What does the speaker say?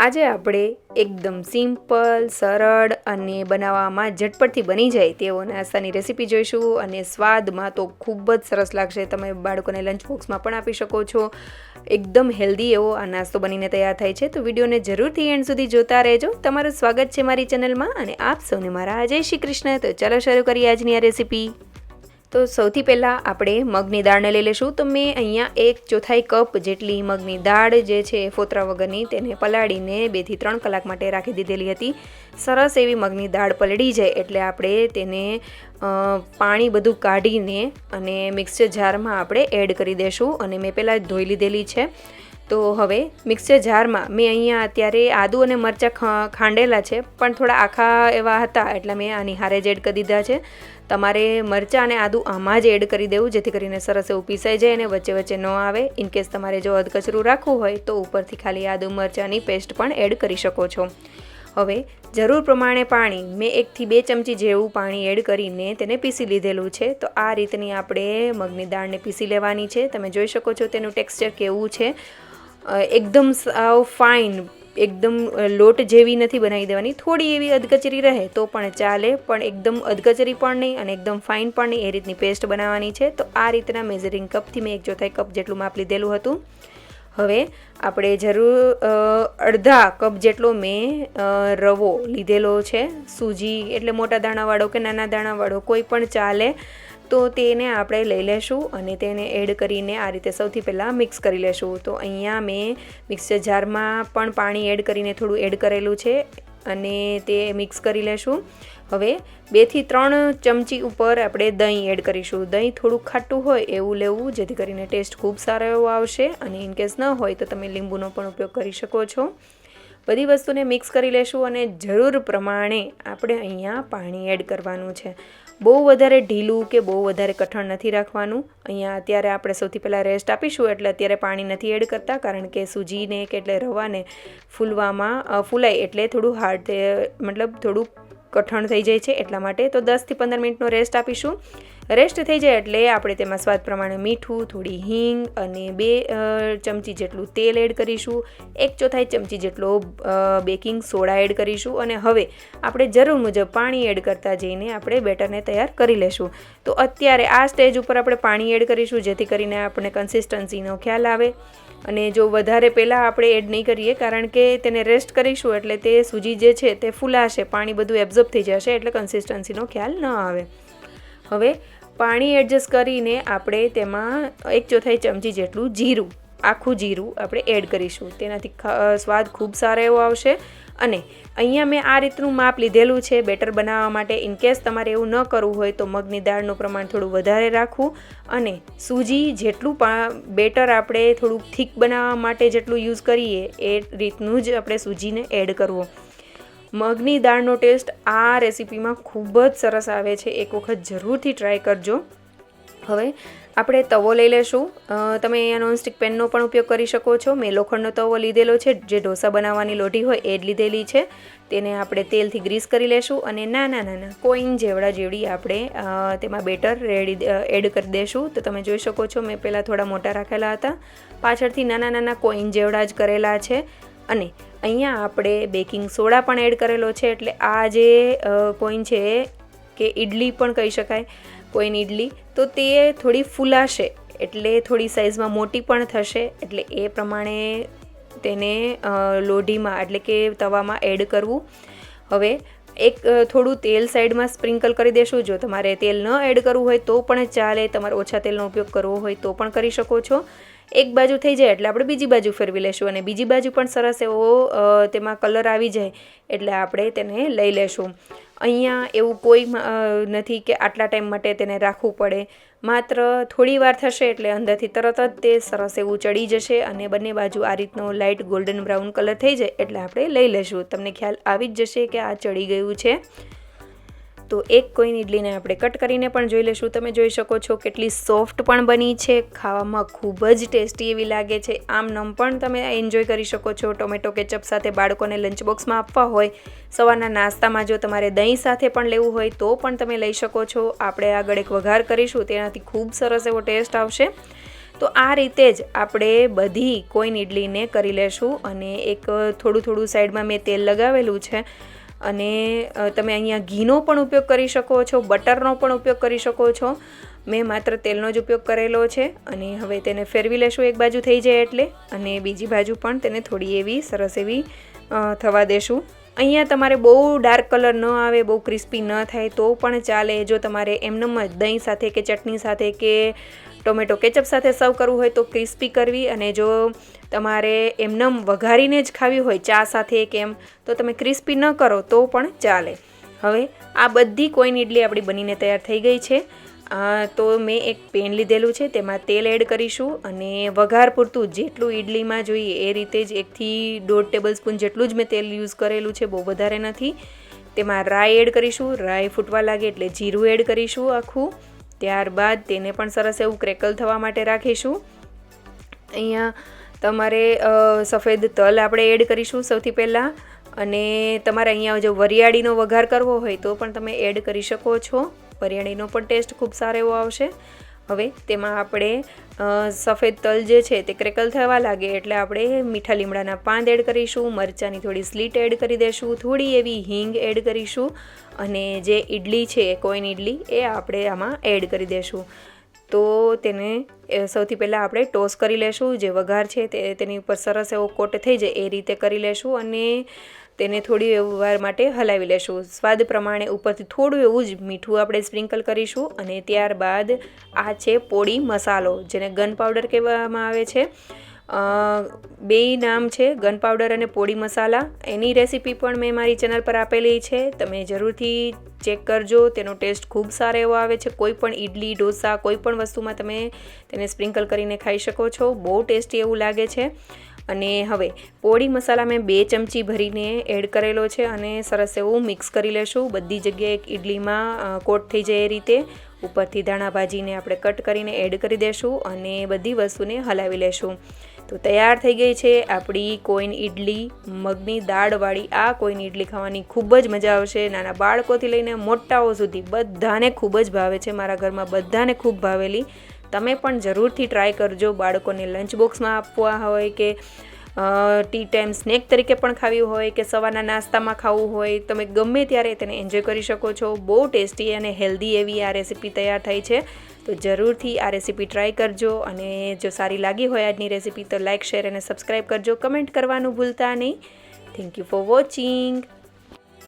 આજે આપણે એકદમ સિમ્પલ, સરળ અને બનાવવામાં ઝટપટથી બની જાય તેવો નાસ્તાની રેસીપી જોઈશું અને સ્વાદમાં તો ખૂબ જ સરસ લાગશે. તમે બાળકોને લંચ બોક્સમાં પણ આપી શકો છો. એકદમ હેલ્ધી એવો આ નાસ્તો બનીને તૈયાર થાય છે. તો વિડીયોને જરૂરથી એન્ડ સુધી જોતા રહેજો. તમારું સ્વાગત છે મારી ચેનલમાં અને આપ સૌને મારા જય શ્રી કૃષ્ણ. તો ચાલો શરૂ કરીએ આજની આ રેસીપી. તો સૌથી પહેલાં આપણે મગની દાળને લઈ લઈશું. તો મેં અહીંયા 1/4 કપ જેટલી મગની દાળ જે છે ફોતરા વગરની તેને પલાળીને 2 થી 3 કલાક માટે રાખી દીધેલી હતી. સરસ એવી મગની દાળ પલળી જાય એટલે આપણે તેને પાણી બધું કાઢીને અને મિક્સર જારમાં આપણે એડ કરી દઈશું. અને મેં પહેલાં ધોઈ લીધેલી છે. તો હવે મિક્સર જારમાં મેં અહીંયા અત્યારે આદું અને મરચાં ખાંડેલા છે, પણ થોડા આખા એવા હતા એટલે મેં આની હારે જ એડ કરી દીધા છે. તમારે મરચાં અને આદું આમાં જ એડ કરી દેવું, જેથી કરીને સરસ એવું પીસાઈ જાય અને વચ્ચે વચ્ચે ન આવે. ઇનકેસ તમારે જો અધકચરું રાખવું હોય તો ઉપરથી ખાલી આદું મરચાંની પેસ્ટ પણ એડ કરી શકો છો. હવે જરૂર પ્રમાણે પાણી મેં 1 થી 2 ચમચી જેવું પાણી એડ કરીને તેને પીસી લીધેલું છે. તો આ રીતની આપણે મગની દાળને પીસી લેવાની છે. તમે જોઈ શકો છો તેનું ટેક્સચર કેવું છે. એકદમ સાવ ફાઇન, એકદમ લોટ જેવી નથી બનાવી દેવાની. થોડી એવી અધકચરી રહે તો પણ ચાલે, પણ એકદમ અધકચરી પણ નહીં અને એકદમ ફાઇન પણ નહીં, એ રીતની પેસ્ટ બનાવવાની છે. તો આ રીતના મેઝરિંગ કપથી મેં 1/4 કપ જેટલું માપ લીધેલું હતું. હવે આપણે અડધા કપ જેટલો મેં રવો લીધેલો છે. સૂજી એટલે મોટા દાણાવાળો કે નાના દાણાવાળો કોઈ પણ ચાલે. તો તેને આપણે લઈ લેશું અને તેને એડ કરીને આ રીતે સૌથી પહેલાં મિક્સ કરી લેશું. તો અહીંયા મેં મિક્સર જારમાં પણ પાણી એડ કરીને થોડું એડ કરેલું છે અને તે મિક્સ કરી લેશું. હવે 2 થી 3 ચમચી ઉપર આપણે દહીં એડ કરીશું. દહીં થોડું ખાટું હોય એવું લેવું, જેથી કરીને ટેસ્ટ ખૂબ સારો એવો આવશે. અને ઇનકેસ ન હોય તો તમે લીંબુનો પણ ઉપયોગ કરી શકો છો. બધી વસ્તુને મિક્સ કરી લેશું અને જરૂર પ્રમાણે આપણે અહીંયા પાણી એડ કરવાનું છે. બહુ વધારે ઢીલું કે બહુ વધારે કઠણ નથી રાખવાનું. અહીંયા અત્યારે આપણે સૌથી પહેલાં રેસ્ટ આપીશું એટલે અત્યારે પાણી નથી એડ કરતા, કારણ કે સૂજીને કે એટલે રવાને ફૂલાય એટલે થોડું હાર્ડ થોડું કઠણ થઈ જાય છે, એટલા માટે. તો 10 થી 15 મિનિટનો રેસ્ટ આપીશું. રેસ્ટ થઈ જાય એટલે આપણે તેમાં સ્વાદ પ્રમાણે મીઠું, થોડી હિંગ અને 2 ચમચી જેટલું તેલ એડ કરીશું. 1/4 ચમચી જેટલો બેકિંગ સોડા એડ કરીશું. અને હવે આપણે જરૂર મુજબ પાણી એડ કરતા જઈને આપણે બેટરને તૈયાર કરી લેશું. તો અત્યારે આ સ્ટેજ ઉપર આપણે પાણી એડ કરીશું, જેથી કરીને આપણે કન્સિસ્ટન્સીનો ખ્યાલ આવે. અને જો વધારે પહેલાં આપણે એડ નહીં કરીએ, કારણ કે તેને રેસ્ટ કરીશું એટલે તે સૂજી જે છે તે ફૂલાશે, પાણી બધું એબ્ઝોર્બ થઈ જશે એટલે કન્સિસ્ટન્સીનો ખ્યાલ ન આવે. હવે પાણી એડજસ્ટ કરીને આપણે તેમાં 1/4 ચમચી જેટલું જીરું, આખું જીરું આપણે એડ કરીશું. તેનાથી સ્વાદ ખૂબ સારો એવો આવશે. અને અહીંયા મેં આ રીતનું માપ લીધેલું છે બેટર બનાવવા માટે. ઇનકેસ તમારે એવું ન કરવું હોય તો મગની દાળનું પ્રમાણ થોડું વધારે રાખવું અને સૂજી જેટલું બેટર આપણે થોડુંક થીક બનાવવા માટે જેટલું યુઝ કરીએ એ રીતનું જ આપણે સૂજીને એડ કરવો. મગની દાળનો ટેસ્ટ આ રેસીપીમાં ખૂબ જ સરસ આવે છે. એક વખત જરૂરથી ટ્રાય કરજો. હવે આપણે તવો લઈ લેશું. તમે અહીંયા નોનસ્ટિક પેનનો પણ ઉપયોગ કરી શકો છો. મેં લોખંડનો તવો લીધેલો છે, જે ઢોસા બનાવવાની લોઢી હોય એ જ લીધેલી છે. તેને આપણે તેલથી ગ્રીસ કરી લેશું અને નાના કોઈન જેવડી આપણે તેમાં બેટર એડ કરી દઈશું. તો તમે જોઈ શકો છો મેં પહેલાં થોડા મોટા રાખેલા હતા, પાછળથી નાના કોઈન જેવડા જ કરેલા છે. અને અહીંયા આપણે બેકિંગ સોડા પણ એડ કરેલો છે. એટલે આ જે કોઈન છે કે ઇડલી પણ કહી શકાય, કોઈન ઇડલી, તો તે થોડી ફૂલાશે એટલે થોડી સાઇઝમાં મોટી પણ થશે. એટલે એ પ્રમાણે તેને લોઢીમાં એટલે કે તવામાં એડ કરવું. હવે થોડું તેલ સાઈડમાં સ્પ્રિંકલ કરી દેશું. જો તમારે તેલ ન એડ કરવું હોય તો પણ ચાલે, તમારે ઓછા તેલનો ઉપયોગ કરવો હોય તો પણ કરી શકો છો. એક બાજુ થઈ જાય એટલે આપણે બીજી બાજુ ફેરવી લેશું અને બીજી બાજુ પણ સરસ એવો તેમાં કલર આવી જાય એટલે આપણે તેને લઈ લેશું. અહીંયા એવું કોઈ નથી કે આટલા ટાઈમ માટે તેને રાખવું પડે. માત્ર થોડી વાર થશે એટલે અંદરથી તરત જ તે સરસ એવું ચડી જશે અને બંને બાજુ આ રીતનો લાઇટ ગોલ્ડન બ્રાઉન કલર થઈ જાય એટલે આપણે લઈ લેશું. તમને ખ્યાલ આવી જ જશે કે આ ચડી ગયું છે. તો એક કોઈન ઇડલીને આપણે કટ કરીને પણ જોઈ લઈશું. તમે જોઈ શકો છો કેટલી સોફ્ટ પણ બની છે, ખાવામાં ખૂબ જ ટેસ્ટી એવી લાગે છે. આમ પણ તમે એન્જોય કરી શકો છો. ટોમેટો કેચઅપ સાથે બાળકોને લંચ બોક્સમાં આપવા હોય, સવારના નાસ્તામાં જો તમારે દહીં સાથે પણ લેવું હોય તો પણ તમે લઈ શકો છો. આપણે આગળ એક વઘાર કરીશું, તેનાથી ખૂબ સરસ એવો ટેસ્ટ આવશે. તો આ રીતે જ આપણે બધી કોઈન ઇડલીને કરી લેશું. અને એક થોડું સાઈડમાં મેં તેલ લગાવેલું છે અને તમે અહીંયા ઘીનો પણ ઉપયોગ કરી શકો છો, બટરનો પણ ઉપયોગ કરી શકો છો. મેં માત્ર તેલનો જ ઉપયોગ કરેલો છે. અને હવે તેને ફેરવી લેશું એક બાજુ થઈ જાય એટલે, અને બીજી બાજુ પણ તેને થોડી એવી સરસ એવી થવા દેશું. અહીંયા તમારે બહુ ડાર્ક કલર ન આવે, બહુ ક્રિસ્પી ન થાય તો પણ ચાલે. જો તમારે એમનેમ જ દહીં સાથે કે ચટણી સાથે કે ટોમેટો કેચઅપ સાથે સર્વ કરવું હોય તો ક્રિસ્પી કરવી, અને જો તમારે એમનેમ વઘારીને જ ખાવી હોય ચા સાથે કે એમ, તો તમે ક્રિસ્પી ન કરો તો પણ ચાલે. હવે આ બધી કોઈન ઇડલી આપણી બનીને તૈયાર થઈ ગઈ છે. તો મેં એક પેન લીધેલું છે, તેમાં તેલ એડ કરીશું અને વઘાર પૂરતું જેટલું ઇડલીમાં જોઈએ એ રીતે જ 1 થી 1.5 ટેબલસ્પૂન જેટલું જ મેં તેલ યુઝ કરેલું છે, બહુ વધારે નથી. તેમાં રાઈ એડ કરીશું. રાઈ ફૂટવા લાગે એટલે જીરું એડ કરીશું આખું. ત્યારબાદ તેને પણ સરસ એવું ક્રેકલ થવા માટે રાખીશું. અહીંયા તમારે સફેદ તલ આપણે એડ કરીશું સૌથી પહેલાં, અને તમારે અહીંયા જો વરિયાળીનો વઘાર કરવો હોય તો પણ તમે એડ કરી શકો છો. વરિયાળીનો પણ ટેસ્ટ ખૂબ સારો એવો આવશે. હવે તેમાં આપણે સફેદ તલ જે છે તે ક્રેકલ થવા લાગે એટલે આપણે મીઠા લીમડાના પાન એડ કરીશું, મરચાંની થોડી સ્લીટ એડ કરી દઈશું, થોડી એવી હિંગ એડ કરીશું, અને જે ઇડલી છે કોઈન ઇડલી એ આપણે આમાં એડ કરી દઈશું. તો તેને સૌથી પહેલાં આપણે ટોસ કરી લેશું. જે વઘાર છે તેની ઉપર સરસ એવો કોટ થઈ જાય એ રીતે કરી લેશું, અને તેને થોડી વાર માટે હલાવી લેશું. સ્વાદ પ્રમાણે ઉપરથી થોડું એવું જ મીઠું આપણે સ્પ્રિંકલ કરીશું. અને ત્યારબાદ આ છે પોડી મસાલો, જેને ગન પાવડર કહેવામાં આવે છે. બેય નામ છે, ગન પાવડર અને પોડી મસાલા. એની રેસીપી પણ મેં મારી ચેનલ પર આપેલી છે, તમે જરૂરથી ચેક કરજો. તેનો ટેસ્ટ ખૂબ સારો એવો આવે છે. કોઈ પણ ઇડલી, ઢોસા, કોઈ પણ વસ્તુમાં તમે તેને સ્પ્રિંકલ કરીને ખાઈ શકો છો. બહુ ટેસ્ટી એવું લાગે છે. અને હવે પોડી મસાલા મેં 2 ચમચી ભરીને એડ કરેલો છે, અને સરસ એવું મિક્સ કરી લેશું. બધી જગ્યાએ ઇડલીમાં કોટ થઈ જાય એ રીતે. ઉપરથી ધાણા ભાજીને આપણે કટ કરીને એડ કરી દેશું, અને બધી વસ્તુને હલાવી લેશું. તો તૈયાર થઈ ગઈ છે આપણી કોઈન ઇડલી, મગની દાળવાળી. આ કોઈન ઇડલી ખાવાની ખૂબ જ મજા આવશે. નાના બાળકોથી લઈને મોટાઓ સુધી બધાને ખૂબ જ ભાવે છે. મારા ઘરમાં બધાને ખૂબ ભાવેલી. તમે પણ જરૂરથી ટ્રાય કરજો. બાળકોને લંચ બોક્સમાં આપવા હોય કે ટી ટાઈમ સ્નેક તરીકે પણ ખાવી હોય કે સવારના નાસ્તામાં ખાવું હોય, તમે ગમે ત્યારે તેને એન્જોય કરી શકો છો. બહુ ટેસ્ટી અને હેલ્ધી એવી આ રેસીપી તૈયાર થઈ છે. તો જરૂરથી આ રેસીપી ટ્રાય કરજો. અને જો સારી લાગી હોય આજની રેસીપી તો લાઇક, શેર અને સબસ્ક્રાઈબ કરજો. કમેન્ટ કરવાનું ભૂલતા નહીં. Thank you for watching.